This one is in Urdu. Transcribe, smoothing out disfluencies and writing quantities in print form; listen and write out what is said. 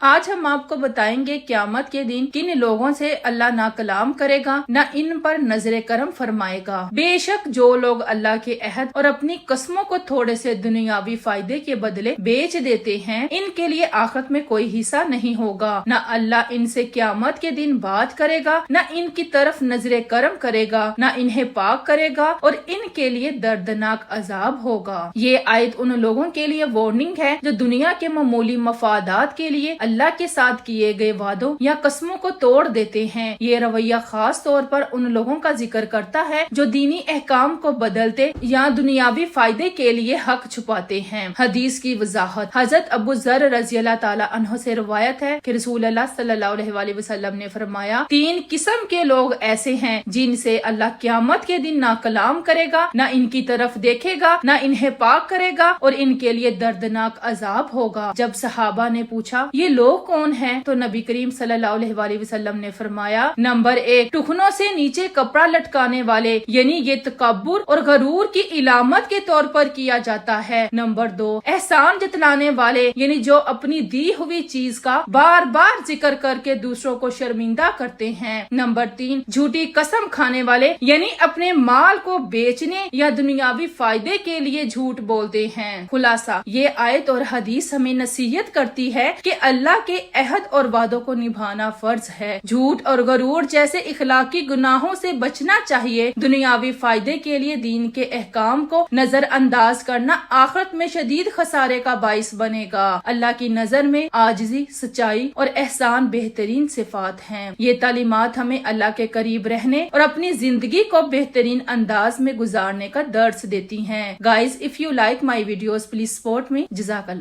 آج ہم آپ کو بتائیں گے قیامت کے دن کن لوگوں سے اللہ نہ کلام کرے گا، نہ ان پر نظر کرم فرمائے گا۔ بے شک جو لوگ اللہ کے عہد اور اپنی قسموں کو تھوڑے سے دنیاوی فائدے کے بدلے بیچ دیتے ہیں، ان کے لیے آخرت میں کوئی حصہ نہیں ہوگا۔ نہ اللہ ان سے قیامت کے دن بات کرے گا، نہ ان کی طرف نظر کرم کرے گا، نہ انہیں پاک کرے گا، اور ان کے لیے دردناک عذاب ہوگا۔ یہ آیت ان لوگوں کے لیے وارننگ ہے جو دنیا کے معمولی مفادات کے لیے اللہ کے ساتھ کیے گئے وعدوں یا قسموں کو توڑ دیتے ہیں۔ یہ رویہ خاص طور پر ان لوگوں کا ذکر کرتا ہے جو دینی احکام کو بدلتے یا دنیاوی فائدے کے لیے حق چھپاتے ہیں۔ حدیث کی وضاحت۔ حضرت ابو ذر رضی اللہ تعالی عنہ سے روایت ہے کہ رسول اللہ صلی اللہ علیہ وآلہ وسلم نے فرمایا، 3 قسم کے لوگ ایسے ہیں جن سے اللہ قیامت کے دن نہ کلام کرے گا، نہ ان کی طرف دیکھے گا، نہ انہیں پاک کرے گا، اور ان کے لیے دردناک عذاب ہوگا۔ جب صحابہ نے پوچھا یہ لوگ کون ہیں تو نبی کریم صلی اللہ علیہ وآلہ وسلم نے فرمایا، نمبر 1 ٹخنوں سے نیچے کپڑا لٹکانے والے، یعنی یہ تکبر اور غرور کی علامت کے طور پر کیا جاتا ہے۔ نمبر 2 احسان جتلانے والے، یعنی جو اپنی دی ہوئی چیز کا بار بار ذکر کر کے دوسروں کو شرمندہ کرتے ہیں۔ نمبر 3 جھوٹی قسم کھانے والے، یعنی اپنے مال کو بیچنے یا دنیاوی فائدے کے لیے جھوٹ بولتے ہیں۔ خلاصہ، یہ آیت اور حدیث ہمیں نصیحت کرتی ہے کہ اللہ کے عہد اور وعدوں کو نبھانا فرض ہے۔ جھوٹ اور غرور جیسے اخلاقی گناہوں سے بچنا چاہیے۔ دنیاوی فائدے کے لیے دین کے احکام کو نظر انداز کرنا آخرت میں شدید خسارے کا باعث بنے گا۔ اللہ کی نظر میں عاجزی، سچائی اور احسان بہترین صفات ہیں۔ یہ تعلیمات ہمیں اللہ کے قریب رہنے اور اپنی زندگی کو بہترین انداز میں گزارنے کا درس دیتی ہیں۔ Guys, if you like my videos, please support me. جزاک اللہ۔